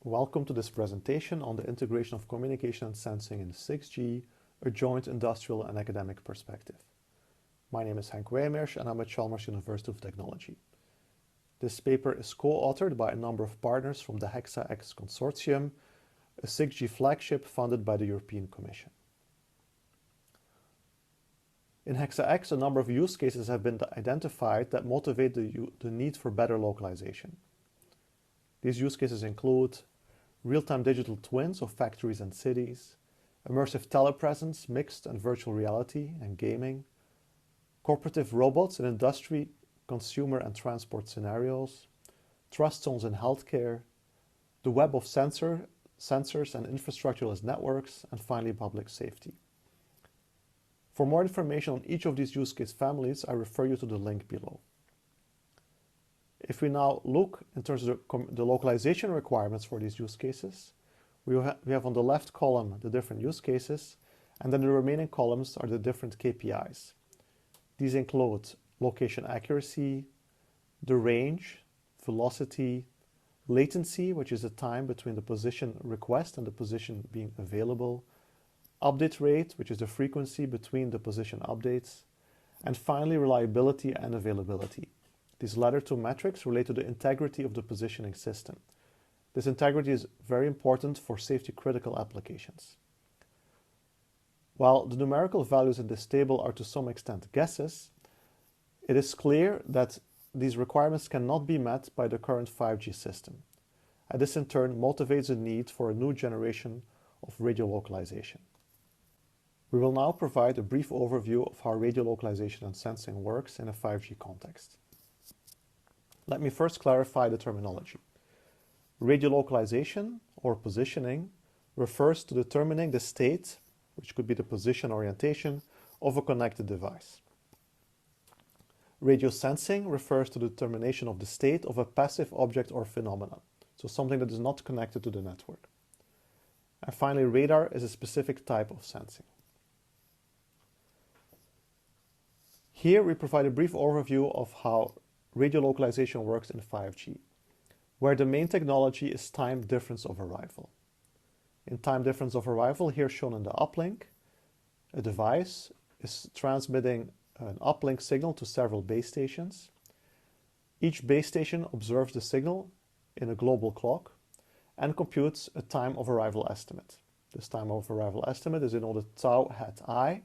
Welcome to this presentation on the integration of communication and sensing in 6G, a joint industrial and academic perspective. My name is Henk Wijmers and I'm at Chalmers University of Technology. This paper is co-authored by a number of partners from the Hexa-X consortium, a 6G flagship funded by the European Commission. In Hexa-X, a number of use cases have been identified that motivate the need for better localization. These use cases include real-time digital twins of factories and cities, immersive telepresence, mixed and virtual reality and gaming, cooperative robots in industry, consumer and transport scenarios, trust zones in healthcare, the web of sensors and infrastructure as networks, and finally public safety. For more information on each of these use case families, I refer you to the link below. If we now look in terms of the localization requirements for these use cases, we have on the left column the different use cases, and then the remaining columns are the different KPIs. These include location accuracy, the range, velocity, latency, which is the time between the position request and the position being available, update rate, which is the frequency between the position updates, and finally reliability and availability. These latter two metrics relate to the integrity of the positioning system. This integrity is very important for safety-critical applications. While the numerical values in this table are to some extent guesses, it is clear that these requirements cannot be met by the current 5G system. And this in turn motivates the need for a new generation of radio localization. We will now provide a brief overview of how radio localization and sensing works in a 5G context. Let me first clarify the terminology. Radio localization, or positioning, refers to determining the state, which could be the position orientation, of a connected device. Radio sensing refers to the determination of the state of a passive object or phenomenon, so something that is not connected to the network. And finally, radar is a specific type of sensing. Here we provide a brief overview of how radio localization works in 5G, where the main technology is time difference of arrival. In time difference of arrival, here shown in the uplink, a device is transmitting an uplink signal to several base stations. Each base station observes the signal in a global clock and computes a time of arrival estimate. This time of arrival estimate is denoted tau hat I,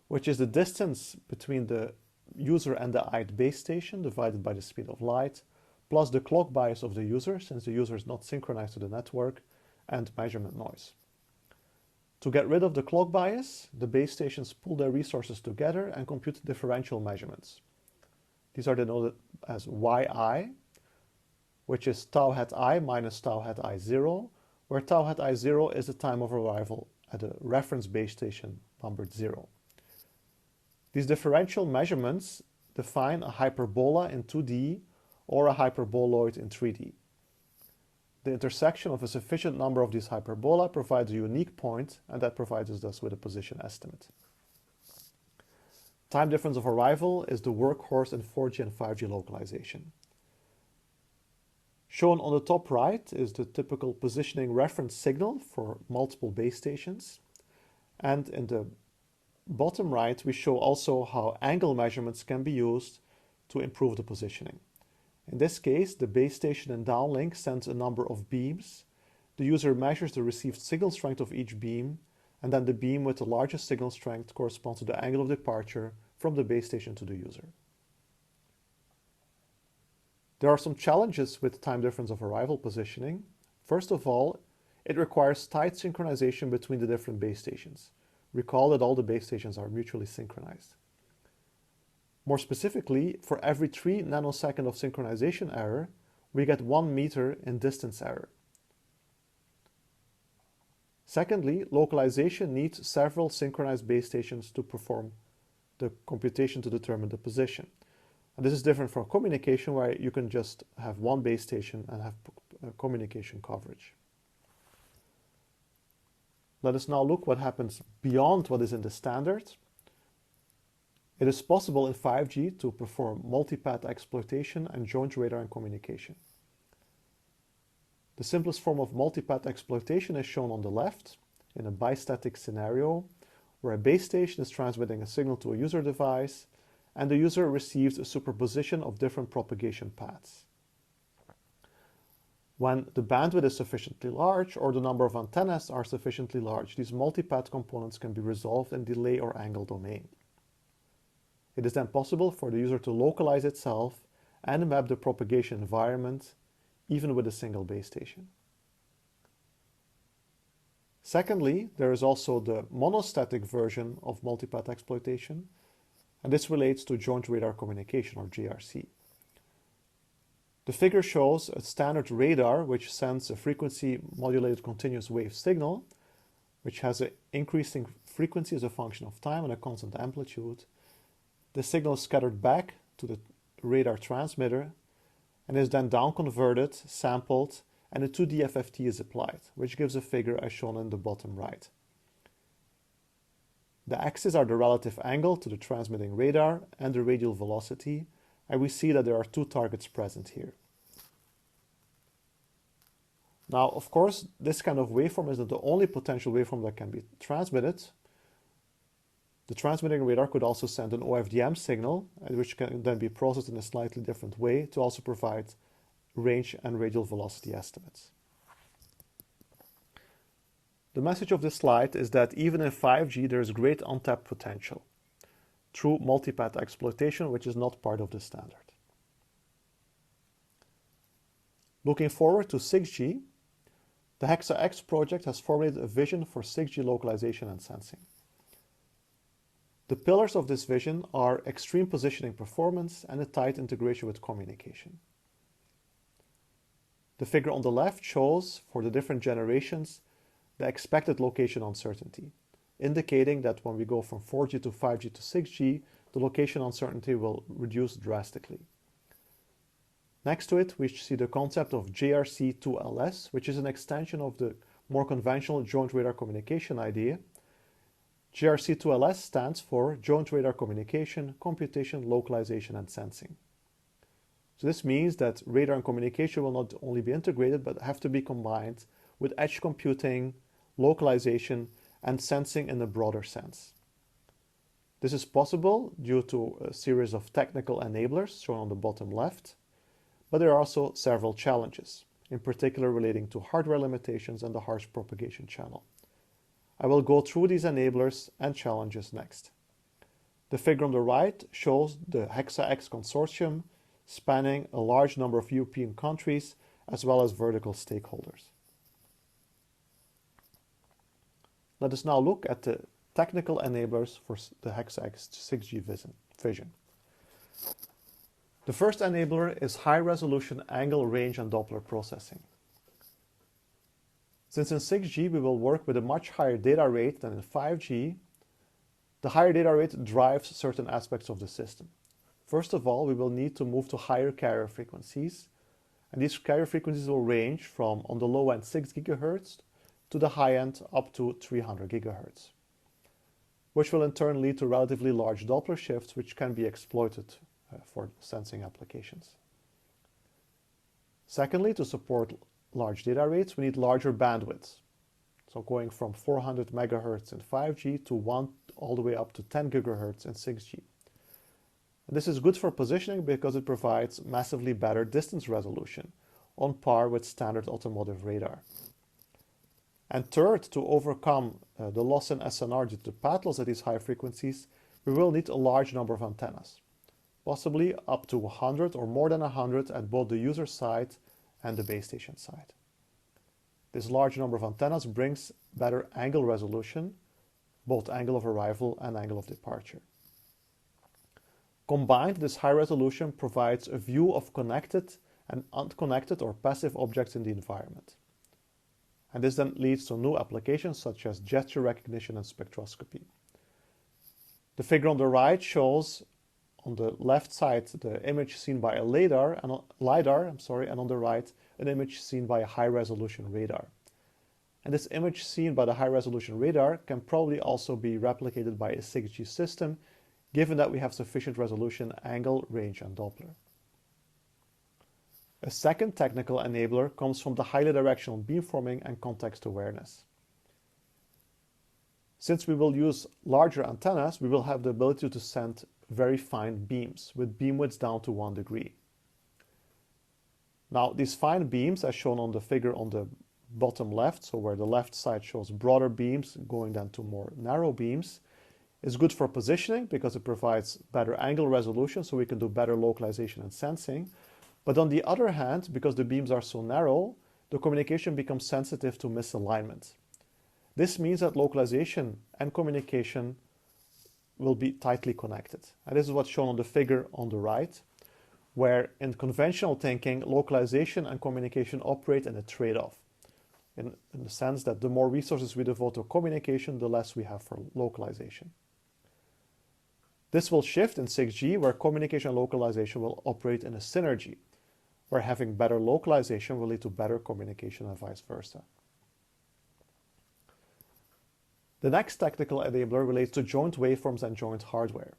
which is the distance between the user and the ith base station divided by the speed of light, plus the clock bias of the user, since the user is not synchronized to the network, and measurement noise. To get rid of the clock bias, the base stations pool their resources together and compute differential measurements. These are denoted as yi, which is tau hat I minus tau hat I0, where tau hat I0 is the time of arrival at a reference base station numbered 0. These differential measurements define a hyperbola in 2D or a hyperboloid in 3D. The intersection of a sufficient number of these hyperbola provides a unique point, and that provides us thus with a position estimate. Time difference of arrival is the workhorse in 4G and 5G localization. Shown on the top right is the typical positioning reference signal for multiple base stations, and in the bottom right, we show also how angle measurements can be used to improve the positioning. In this case, the base station in downlink sends a number of beams. The user measures the received signal strength of each beam, and then the beam with the largest signal strength corresponds to the angle of departure from the base station to the user. There are some challenges with time difference of arrival positioning. First of all, it requires tight synchronization between the different base stations. Recall that all the base stations are mutually synchronized. More specifically, for every 3 nanoseconds of synchronization error, we get 1 meter in distance error. Secondly, localization needs several synchronized base stations to perform the computation to determine the position. And this is different from communication, where you can just have one base station and have communication coverage. Let us now look what happens beyond what is in the standard. It is possible in 5G to perform multipath exploitation and joint radar and communication. The simplest form of multipath exploitation is shown on the left in a bistatic scenario where a base station is transmitting a signal to a user device and the user receives a superposition of different propagation paths. When the bandwidth is sufficiently large or the number of antennas are sufficiently large, these multipath components can be resolved in delay or angle domain. It is then possible for the user to localize itself and map the propagation environment even with a single base station. Secondly, there is also the monostatic version of multipath exploitation, and this relates to joint radar communication, or JRC. The figure shows a standard radar which sends a frequency modulated continuous wave signal, which has an increasing frequency as a function of time and a constant amplitude. The signal is scattered back to the radar transmitter and is then down-converted, sampled, and a 2D FFT is applied, which gives a figure as shown in the bottom right. The axes are the relative angle to the transmitting radar and the radial velocity, and we see that there are two targets present here. Now, of course, this kind of waveform isn't the only potential waveform that can be transmitted. The transmitting radar could also send an OFDM signal, which can then be processed in a slightly different way to also provide range and radial velocity estimates. The message of this slide is that even in 5G there is great untapped potential through multipath exploitation, which is not part of the standard. Looking forward to 6G, the Hexa-X project has formulated a vision for 6G localization and sensing. The pillars of this vision are extreme positioning performance and a tight integration with communication. The figure on the left shows, for the different generations, the expected location uncertainty, indicating that when we go from 4G to 5G to 6G, the location uncertainty will reduce drastically. Next to it, we see the concept of JRC2LS, which is an extension of the more conventional joint radar communication idea. JRC2LS stands for Joint Radar Communication, Computation, Localization, and Sensing. So this means that radar and communication will not only be integrated, but have to be combined with edge computing, localization, and sensing in a broader sense. This is possible due to a series of technical enablers shown on the bottom left, but there are also several challenges, in particular relating to hardware limitations and the harsh propagation channel. I will go through these enablers and challenges next. The figure on the right shows the Hexa-X consortium spanning a large number of European countries as well as vertical stakeholders. Let us now look at the technical enablers for the Hexa-X 6G vision. The first enabler is high-resolution angle, range, and Doppler processing. Since in 6G we will work with a much higher data rate than in 5G, the higher data rate drives certain aspects of the system. First of all, we will need to move to higher carrier frequencies, and these carrier frequencies will range from, on the low end, 6 GHz to the high end up to 300 GHz, which will in turn lead to relatively large Doppler shifts which can be exploited for sensing applications. Secondly, to support large data rates, we need larger bandwidths. So going from 400 MHz in 5G to 1 all the way up to 10 GHz in 6G. And this is good for positioning because it provides massively better distance resolution, on par with standard automotive radar. And third, to overcome the loss in SNR due to path loss at these high frequencies, we will need a large number of antennas, possibly up to 100 or more than 100 at both the user side and the base station side. This large number of antennas brings better angle resolution, both angle of arrival and angle of departure. Combined, this high resolution provides a view of connected and unconnected or passive objects in the environment. And this then leads to new applications such as gesture recognition and spectroscopy. The figure on the right shows on the left side the image seen by a LiDAR, and on the right an image seen by a high-resolution radar. And this image seen by the high-resolution radar can probably also be replicated by a 6G system, given that we have sufficient resolution, angle, range, and Doppler. A second technical enabler comes from the highly directional beamforming and context awareness. Since we will use larger antennas, we will have the ability to send very fine beams with beam widths down to 1 degree. Now, these fine beams, as shown on the figure on the bottom left, so where the left side shows broader beams going down to more narrow beams, is good for positioning because it provides better angle resolution, so we can do better localization and sensing. But on the other hand, because the beams are so narrow, the communication becomes sensitive to misalignment. This means that localization and communication will be tightly connected. And this is what's shown on the figure on the right, where in conventional thinking, localization and communication operate in a trade-off, in the sense that the more resources we devote to communication, the less we have for localization. This will shift in 6G, where communication and localization will operate in a synergy, where having better localization will lead to better communication and vice versa. The next technical enabler relates to joint waveforms and joint hardware.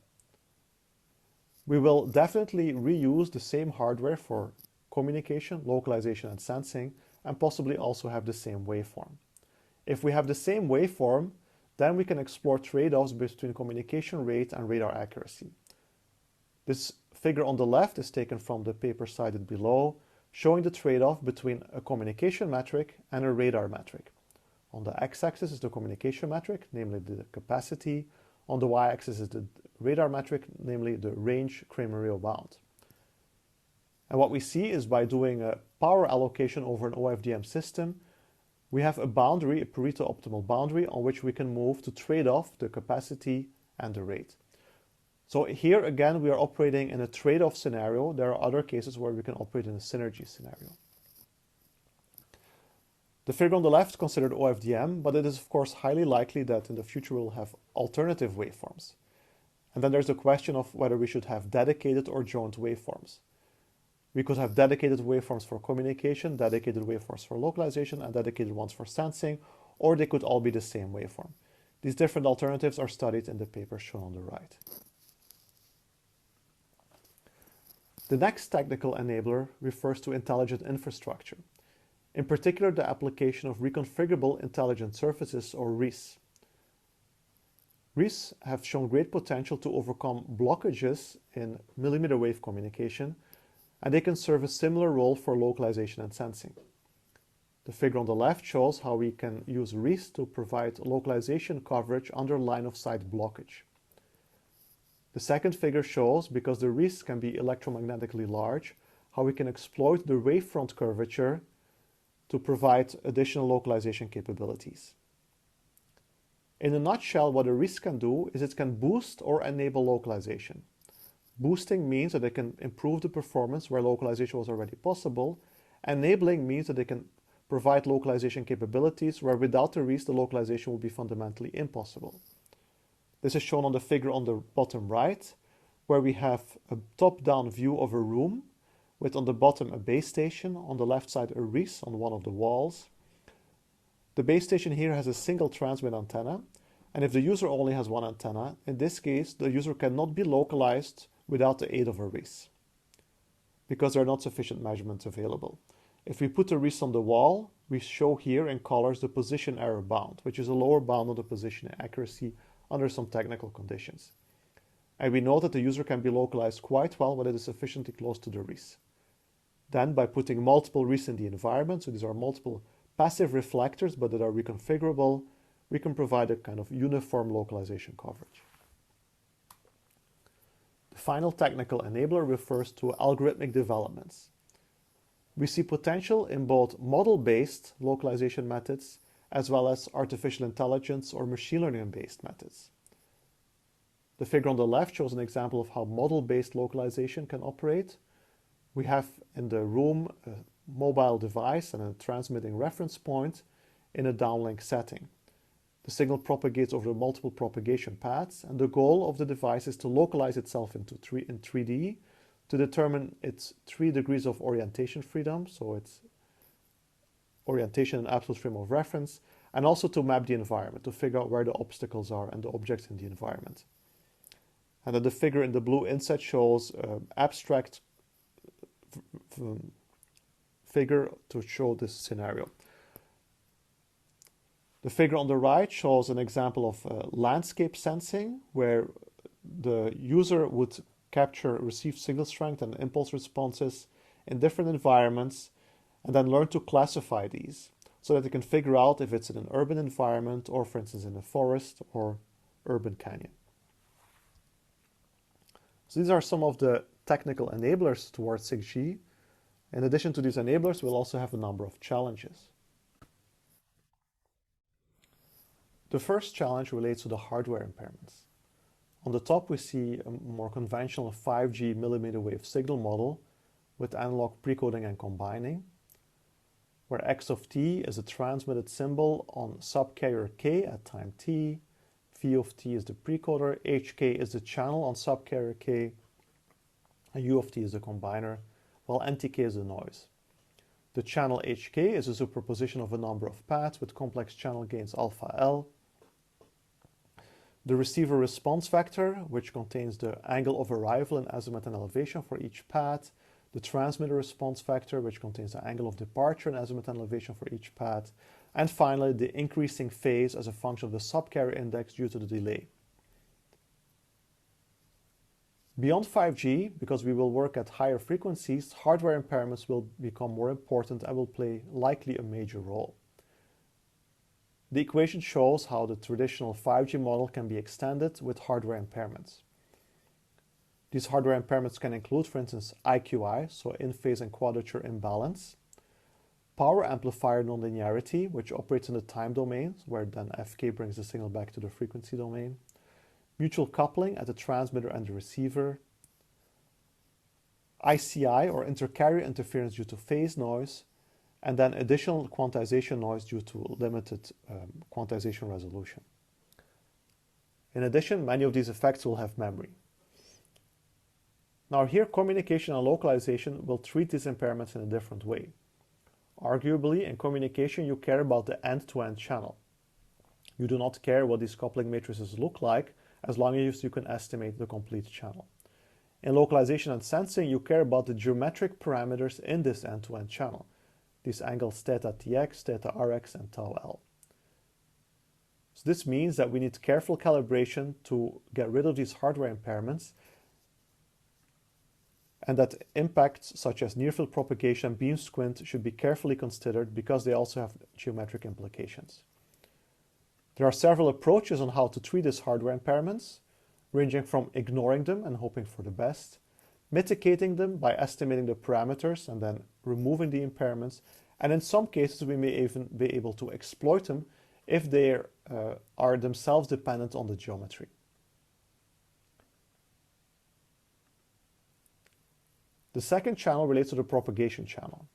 We will definitely reuse the same hardware for communication, localization, and sensing, and possibly also have the same waveform. If we have the same waveform, then we can explore trade-offs between communication rate and radar accuracy. This figure on the left is taken from the paper cited below, showing the trade-off between a communication metric and a radar metric. On the x-axis is the communication metric, namely the capacity. On the y-axis is the radar metric, namely the range Kramer-Rao bound. And what we see is by doing a power allocation over an OFDM system, we have a boundary, a Pareto optimal boundary, on which we can move to trade off the capacity and the rate. So here again, we are operating in a trade-off scenario. There are other cases where we can operate in a synergy scenario. The figure on the left considered OFDM, but it is of course highly likely that in the future we'll have alternative waveforms. And then there's the question of whether we should have dedicated or joint waveforms. We could have dedicated waveforms for communication, dedicated waveforms for localization, and dedicated ones for sensing, or they could all be the same waveform. These different alternatives are studied in the paper shown on the right. The next technical enabler refers to intelligent infrastructure. In particular, the application of reconfigurable intelligent surfaces, or RIS. RIS have shown great potential to overcome blockages in millimeter wave communication, and they can serve a similar role for localization and sensing. The figure on the left shows how we can use RIS to provide localization coverage under line-of-sight blockage. The second figure shows, because the RIS can be electromagnetically large, how we can exploit the wavefront curvature to provide additional localization capabilities. In a nutshell, what a RIS can do is it can boost or enable localization. Boosting means that it can improve the performance where localization was already possible. Enabling means that it can provide localization capabilities where without the RIS, the localization would be fundamentally impossible. This is shown on the figure on the bottom right, where we have a top-down view of a room with on the bottom a base station, on the left side a RIS on one of the walls. The base station here has a single transmit antenna, and if the user only has one antenna, in this case the user cannot be localized without the aid of a RIS, because there are not sufficient measurements available. If we put a RIS on the wall, we show here in colors the position error bound, which is a lower bound of the position accuracy under some technical conditions. And we know that the user can be localized quite well when it is sufficiently close to the RIS. Then by putting multiple RIS in the environment, so these are multiple passive reflectors but that are reconfigurable, we can provide a kind of uniform localization coverage. The final technical enabler refers to algorithmic developments. We see potential in both model-based localization methods as well as artificial intelligence or machine learning-based methods. The figure on the left shows an example of how model-based localization can operate. We have in the room a mobile device and a transmitting reference point in a downlink setting. The signal propagates over multiple propagation paths, and the goal of the device is to localize itself in 3D to determine its 3 degrees of orientation freedom, so its orientation and absolute frame of reference, and also to map the environment, to figure out where the obstacles are and the objects in the environment. And then the figure in the blue inset shows abstract figure to show this scenario. The figure on the right shows an example of landscape sensing, where the user would capture received signal strength and impulse responses in different environments and then learn to classify these so that they can figure out if it's in an urban environment or, for instance, in a forest or urban canyon. So these are some of the technical enablers towards 6G. In addition to these enablers, we'll also have a number of challenges. The first challenge relates to the hardware impairments. On the top, we see a more conventional 5G millimeter wave signal model with analog precoding and combining, where x of t is a transmitted symbol on subcarrier k at time t, v of t is the precoder, hk is the channel on subcarrier k, and u of t is the combiner, while ntk is the noise. The channel hk is a superposition of a number of paths with complex channel gains alpha L. The receiver response vector, which contains the angle of arrival in azimuth and elevation for each path, the transmitter response vector, which contains the angle of departure in azimuth and elevation for each path, and finally the increasing phase as a function of the subcarrier index due to the delay. Beyond 5G, because we will work at higher frequencies, hardware impairments will become more important and will play likely a major role. The equation shows how the traditional 5G model can be extended with hardware impairments. These hardware impairments can include, for instance, IQI, so in-phase and quadrature imbalance, power amplifier nonlinearity, which operates in the time domain, where then Fk brings the signal back to the frequency domain, mutual coupling at the transmitter and the receiver, ICI, or intercarrier interference due to phase noise, and then additional quantization noise due to limited quantization resolution. In addition, many of these effects will have memory. Now here, communication and localization will treat these impairments in a different way. Arguably, in communication, you care about the end-to-end channel. You do not care what these coupling matrices look like, as long as you can estimate the complete channel. In localization and sensing, you care about the geometric parameters in this end-to-end channel. These angles theta tx, theta rx, and tau l. So this means that we need careful calibration to get rid of these hardware impairments, and that impacts such as near-field propagation and beam squint should be carefully considered because they also have geometric implications. There are several approaches on how to treat these hardware impairments, ranging from ignoring them and hoping for the best, mitigating them by estimating the parameters and then removing the impairments, and in some cases we may even be able to exploit them if they are themselves dependent on the geometry. The second channel relates to the propagation channel.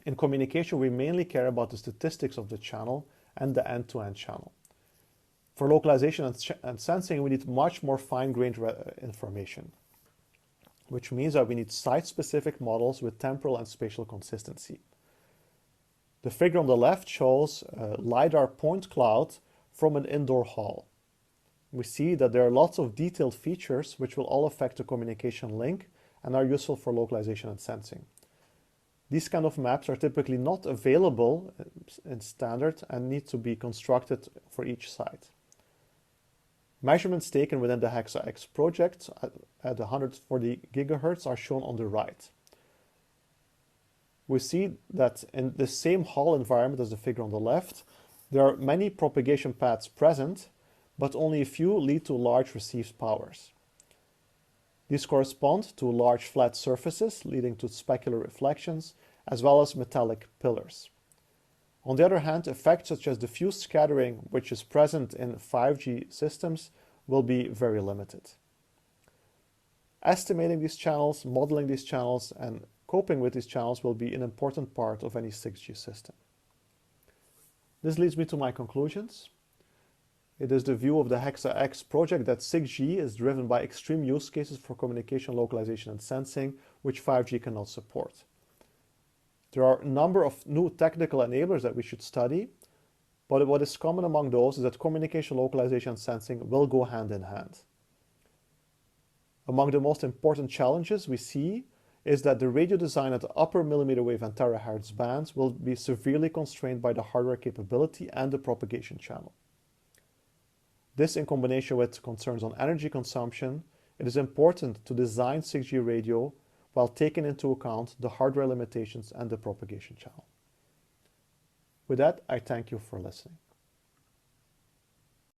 In communication, we mainly care about the statistics of the channel and the end-to-end channel. For localization and sensing, we need much more fine-grained information, which means that we need site-specific models with temporal and spatial consistency. The figure on the left shows a LiDAR point cloud from an indoor hall. We see that there are lots of detailed features which will all affect the communication link and are useful for localization and sensing. These kind of maps are typically not available in standard and need to be constructed for each site. Measurements taken within the Hexa-X project at 140 GHz are shown on the right. We see that in the same hall environment as the figure on the left, there are many propagation paths present, but only a few lead to large received powers. These correspond to large flat surfaces leading to specular reflections, as well as metallic pillars. On the other hand, effects such as diffuse scattering, which is present in 5G systems, will be very limited. Estimating these channels, modeling these channels, and coping with these channels will be an important part of any 6G system. This leads me to my conclusions. It is the view of the Hexa-X project that 6G is driven by extreme use cases for communication, localization, and sensing, which 5G cannot support. There are a number of new technical enablers that we should study, but what is common among those is that communication, localization, and sensing will go hand in hand. Among the most important challenges we see is that the radio design at the upper millimeter wave and terahertz bands will be severely constrained by the hardware capability and the propagation channel. This, in combination with concerns on energy consumption, it is important to design 6G radio while taking into account the hardware limitations and the propagation channel. With that, I thank you for listening.